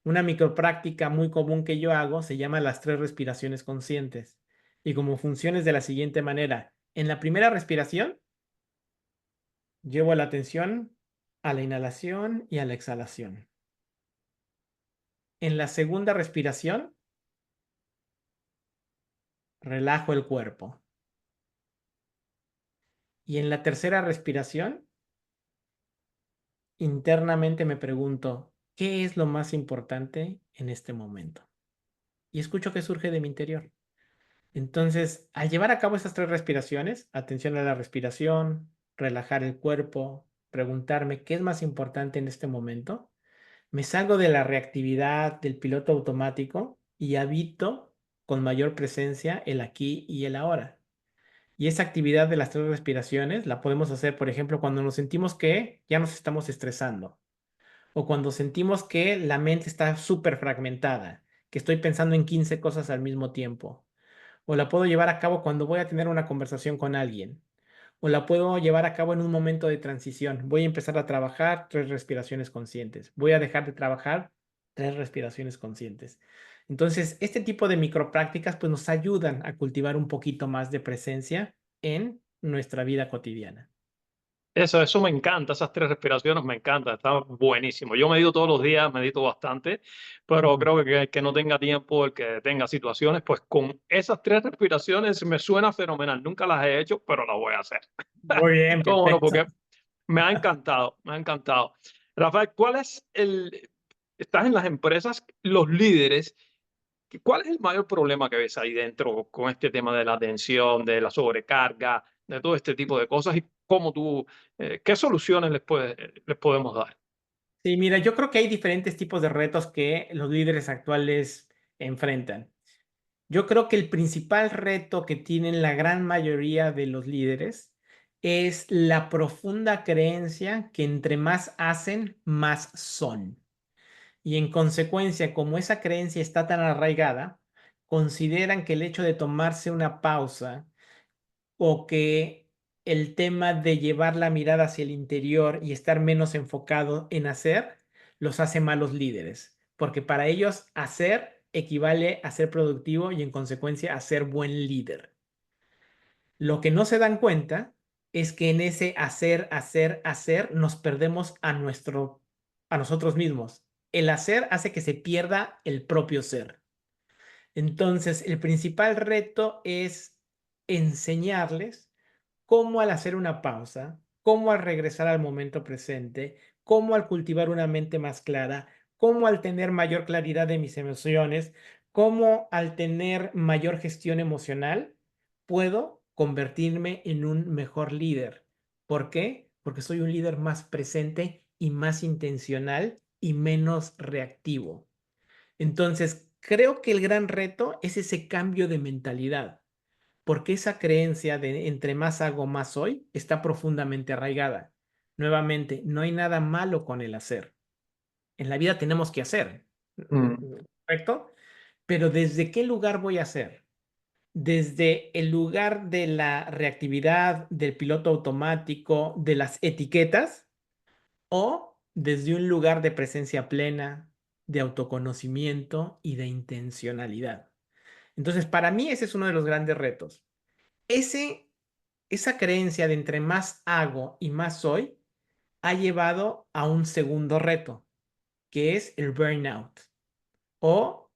Una micropráctica muy común que yo hago se llama las 3 respiraciones conscientes. Y como funciona es de la siguiente manera. En la primera respiración, llevo la atención a la inhalación y a la exhalación. En la segunda respiración, relajo el cuerpo. Y en la tercera respiración, internamente me pregunto, ¿qué es lo más importante en este momento? Y escucho que surge de mi interior. Entonces, al llevar a cabo esas 3 respiraciones, atención a la respiración, relajar el cuerpo, preguntarme qué es más importante en este momento, me salgo de la reactividad del piloto automático y habito con mayor presencia el aquí y el ahora. Y esa actividad de las 3 respiraciones la podemos hacer, por ejemplo, cuando nos sentimos que ya nos estamos estresando o cuando sentimos que la mente está súper fragmentada, que estoy pensando en 15 cosas al mismo tiempo o la puedo llevar a cabo cuando voy a tener una conversación con alguien, o la puedo llevar a cabo en un momento de transición. Voy a empezar a trabajar, 3 respiraciones conscientes. Voy a dejar de trabajar, 3 respiraciones conscientes. Entonces, este tipo de microprácticas pues nos ayudan a cultivar un poquito más de presencia en nuestra vida cotidiana. Eso me encanta, esas 3 respiraciones me encantan, está buenísimo. Yo medito todos los días, medito bastante, pero Ujú. creo que el que no tenga tiempo, el que tenga situaciones, pues con esas 3 respiraciones me suena fenomenal. Nunca las he hecho, pero las voy a hacer. Muy bien, ¿Cómo no? perfecto. Porque me ha encantado, me ha encantado. Rafael, estás en las empresas, los líderes, ¿cuál es el mayor problema que ves ahí dentro con este tema de la atención, de la sobrecarga, de todo este tipo de cosas y cómo qué soluciones les podemos dar? Sí, mira, yo creo que hay diferentes tipos de retos que los líderes actuales enfrentan. Yo creo que el principal reto que tienen la gran mayoría de los líderes es la profunda creencia que entre más hacen, más son. Y en consecuencia, como esa creencia está tan arraigada, consideran que el hecho de tomarse una pausa o que el tema de llevar la mirada hacia el interior y estar menos enfocado en hacer, los hace malos líderes, porque para ellos hacer equivale a ser productivo y en consecuencia a ser buen líder. Lo que no se dan cuenta es que en ese hacer, hacer, hacer nos perdemos a nosotros mismos. El hacer hace que se pierda el propio ser. Entonces, el principal reto es enseñarles cómo al hacer una pausa, cómo al regresar al momento presente, cómo al cultivar una mente más clara, cómo al tener mayor claridad de mis emociones, cómo al tener mayor gestión emocional, puedo convertirme en un mejor líder. ¿Por qué? Porque soy un líder más presente y más intencional y menos reactivo. Entonces, creo que el gran reto es ese cambio de mentalidad, porque esa creencia de entre más hago, más soy, está profundamente arraigada. Nuevamente, no hay nada malo con el hacer. En la vida tenemos que hacer, Mm, ¿correcto? Pero ¿desde qué lugar voy a hacer? ¿Desde el lugar de la reactividad, del piloto automático, de las etiquetas? ¿O desde un lugar de presencia plena, de autoconocimiento y de intencionalidad? Entonces, para mí ese es uno de los grandes retos. Ese, esa creencia de entre más hago y más soy ha llevado a un segundo reto, que es el burnout o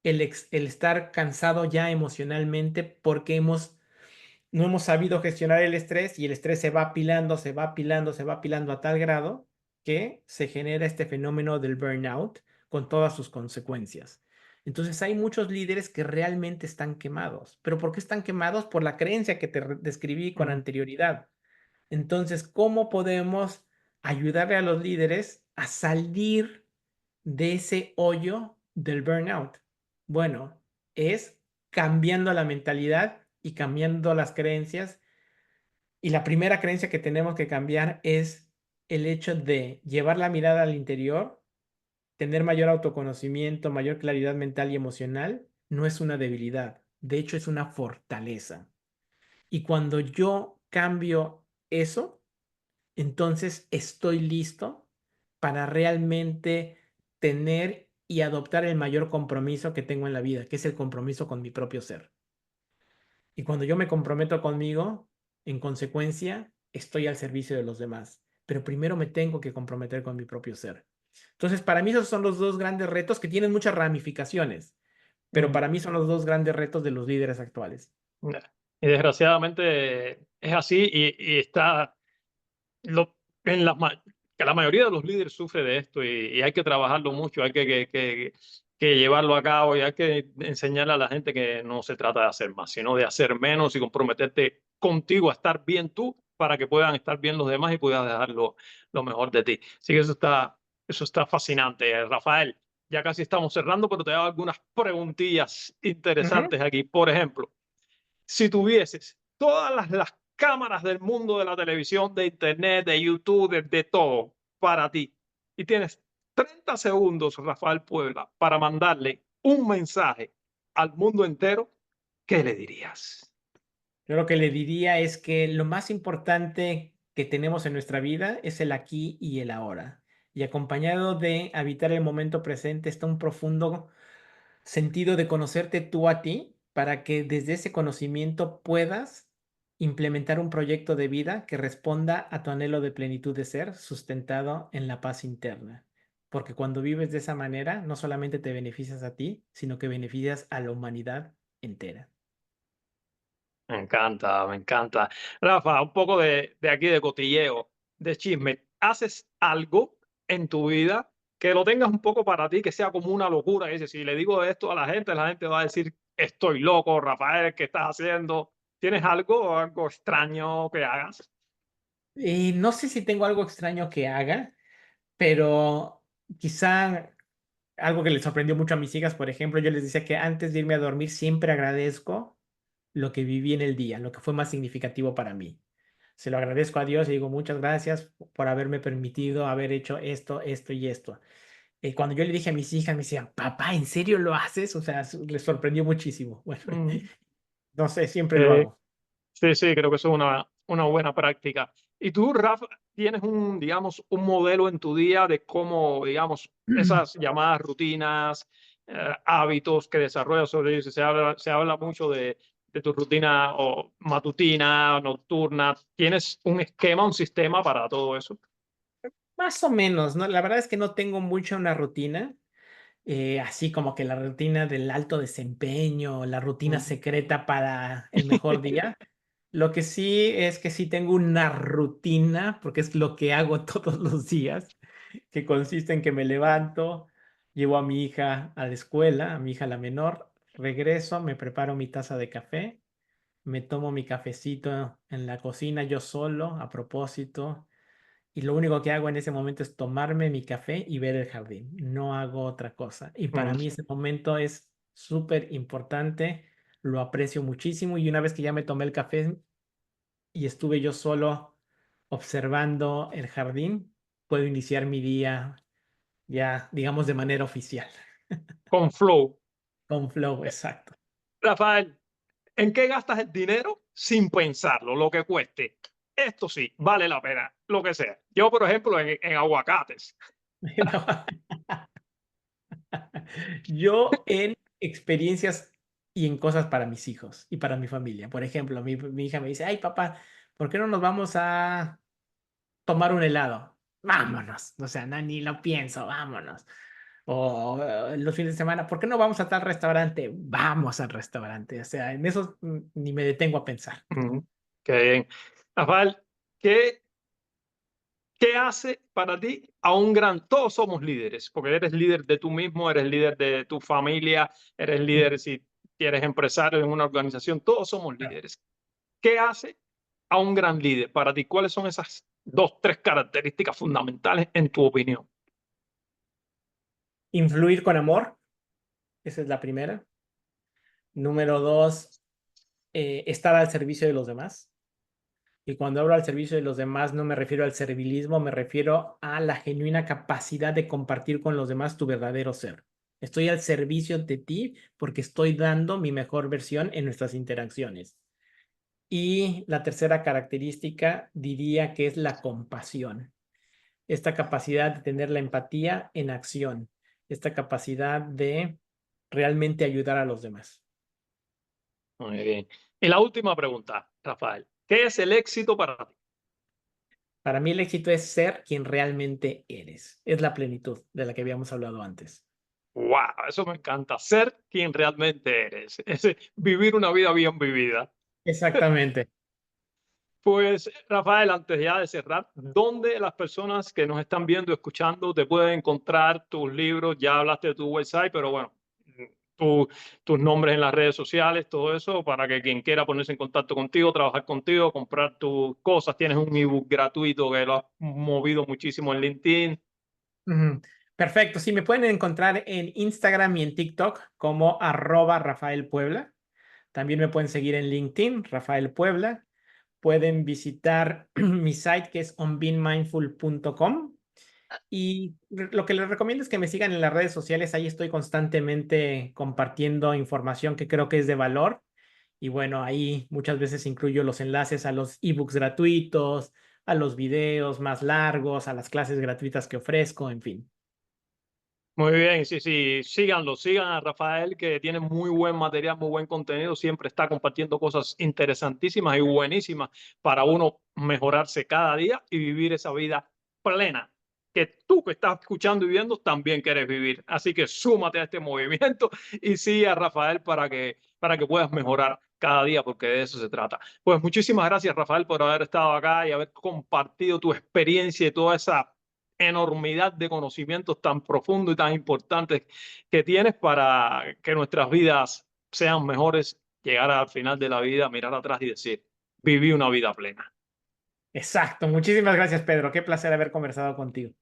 el estar cansado ya emocionalmente porque no hemos sabido gestionar el estrés y el estrés se va apilando, se va apilando, se va apilando a tal grado que se genera este fenómeno del burnout con todas sus consecuencias. Entonces hay muchos líderes que realmente están quemados. ¿Pero por qué están quemados? Por la creencia que te describí con mm. anterioridad. Entonces, ¿cómo podemos ayudarle a los líderes a salir de ese hoyo del burnout? Bueno, es cambiando la mentalidad y cambiando las creencias. Y la primera creencia que tenemos que cambiar es el hecho de llevar la mirada al interior, tener mayor autoconocimiento, mayor claridad mental y emocional, no es una debilidad, de hecho es una fortaleza. Y cuando yo cambio eso, entonces estoy listo para realmente tener y adoptar el mayor compromiso que tengo en la vida, que es el compromiso con mi propio ser. Y cuando yo me comprometo conmigo, en consecuencia, estoy al servicio de los demás. Pero primero me tengo que comprometer con mi propio ser. Entonces, para mí esos son los dos grandes retos que tienen muchas ramificaciones, pero Mm. para mí son los dos grandes retos de los líderes actuales. Y desgraciadamente es así y está lo, en que la mayoría de los líderes sufre de esto y hay que trabajarlo mucho, hay que llevarlo a cabo y hay que enseñarle a la gente que no se trata de hacer más, sino de hacer menos y comprometerte contigo a estar bien tú para que puedan estar bien los demás y puedas dejar lo mejor de ti. Así que eso está fascinante. Rafael, ya casi estamos cerrando, pero te hago algunas preguntillas Ujú. interesantes aquí. Por ejemplo, si tuvieses todas las cámaras del mundo de la televisión, de internet, de YouTube, de todo para ti, y tienes 30 segundos, Rafael Puebla, para mandarle un mensaje al mundo entero, ¿qué le dirías? Yo lo que le diría es que lo más importante que tenemos en nuestra vida es el aquí y el ahora. Y acompañado de habitar el momento presente está un profundo sentido de conocerte tú a ti para que desde ese conocimiento puedas implementar un proyecto de vida que responda a tu anhelo de plenitud de ser sustentado en la paz interna. Porque cuando vives de esa manera, no solamente te beneficias a ti, sino que beneficias a la humanidad entera. Me encanta, me encanta. Rafa, un poco de aquí de cotilleo, de chisme. ¿Haces algo en tu vida que lo tengas un poco para ti, que sea como una locura? Que dices, si le digo esto a la gente va a decir, estoy loco, Rafael, ¿qué estás haciendo? ¿Tienes algo, algo extraño que hagas? Y no sé si tengo algo extraño que haga, pero quizá algo que les sorprendió mucho a mis hijas, por ejemplo, yo les decía que antes de irme a dormir siempre agradezco lo que viví en el día, lo que fue más significativo para mí. Se lo agradezco a Dios y digo muchas gracias por haberme permitido haber hecho esto, esto y esto. Cuando yo le dije a mis hijas, me decían, papá, ¿en serio lo haces? O sea, les sorprendió muchísimo. Bueno, Mm, no sé, siempre lo eh, hago. Sí, sí, creo que eso es una buena práctica. ¿Y tú, Rafa, tienes un, digamos, un modelo en tu día de cómo, digamos, esas llamadas rutinas, hábitos que desarrollas sobre ellos? Se habla mucho de tu rutina o matutina, nocturna. ¿Tienes un esquema, un sistema para todo eso? Más o menos, ¿no? La verdad es que no tengo mucho una rutina, así como que la rutina del alto desempeño, la rutina Mm. secreta para el mejor día. Lo que sí es que sí tengo una rutina, porque es lo que hago todos los días, que consiste en que me levanto, llevo a mi hija a la escuela, a mi hija la menor, regreso, me preparo mi taza de café, me tomo mi cafecito en la cocina yo solo, a propósito, y lo único que hago en ese momento es tomarme mi café y ver el jardín. No hago otra cosa. Y para mí Mm. ese momento es súper importante, lo aprecio muchísimo y una vez que ya me tomé el café, y estuve yo solo observando el jardín, puedo iniciar mi día ya, digamos, de manera oficial, Con flow. con flow, exacto. Rafael, ¿en qué gastas el dinero sin pensarlo, lo que cueste? Esto sí, vale la pena, lo que sea. Yo, por ejemplo, en aguacates. Yo en experiencias y en cosas para mis hijos y para mi familia. Por ejemplo, mi hija me dice, ay papá, ¿por qué no nos vamos a tomar un helado? Vámonos. O sea, no, ni lo pienso, vámonos. O los fines de semana, ¿por qué no vamos a tal restaurante? Vamos al restaurante. O sea, en eso ni me detengo a pensar. Ujú, qué bien. Rafael, ¿qué, qué hace para ti a un gran? Todos somos líderes, porque eres líder de tú mismo, eres líder de tu familia, eres Mm, líder si eres empresario en una organización, todos somos claro. líderes. ¿Qué hace a un gran líder para ti? ¿Cuáles son esas dos, tres características fundamentales en tu opinión? Influir con amor, esa es la primera. Número dos, estar al servicio de los demás. Y cuando hablo al servicio de los demás, no me refiero al servilismo, me refiero a la genuina capacidad de compartir con los demás tu verdadero ser. Estoy al servicio de ti porque estoy dando mi mejor versión en nuestras interacciones. Y la tercera característica diría que es la compasión. Esta capacidad de tener la empatía en acción, esta capacidad de realmente ayudar a los demás. Muy bien. Y la última pregunta, Rafael. ¿Qué es el éxito para ti? Para mí el éxito es ser quien realmente eres. Es la plenitud de la que habíamos hablado antes. Wow, eso me encanta. Ser quien realmente eres. Vivir una vida bien vivida. Exactamente. Pues, Rafael, antes ya de cerrar, ¿dónde las personas que nos están viendo, escuchando, te pueden encontrar tus libros? Ya hablaste de tu website, pero bueno, tu- tus nombres en las redes sociales, todo eso, para que quien quiera ponerse en contacto contigo, trabajar contigo, comprar tus cosas. Tienes un ebook gratuito que lo has movido muchísimo en LinkedIn. Ujú. Perfecto. Sí, me pueden encontrar en Instagram y en TikTok como @Rafael Puebla. También me pueden seguir en LinkedIn, Rafael Puebla. Pueden visitar mi site que es onbeingmindful.com. Y lo que les recomiendo es que me sigan en las redes sociales. Ahí estoy constantemente compartiendo información que creo que es de valor. Y bueno, ahí muchas veces incluyo los enlaces a los ebooks gratuitos, a los videos más largos, a las clases gratuitas que ofrezco, en fin. Muy bien, sí, sí, síganlo, sigan a Rafael, que tiene muy buen material, muy buen contenido, siempre está compartiendo cosas interesantísimas y buenísimas para uno mejorarse cada día y vivir esa vida plena que tú que estás escuchando y viendo también quieres vivir. Así que súmate a este movimiento y sigue a Rafael para que puedas mejorar cada día, porque de eso se trata. Pues muchísimas gracias, Rafael, por haber estado acá y haber compartido tu experiencia y toda esa enormidad de conocimientos tan profundos y tan importantes que tienes para que nuestras vidas sean mejores, llegar al final de la vida, mirar atrás y decir, viví una vida plena. Exacto. Muchísimas gracias, Pedro. Qué placer haber conversado contigo.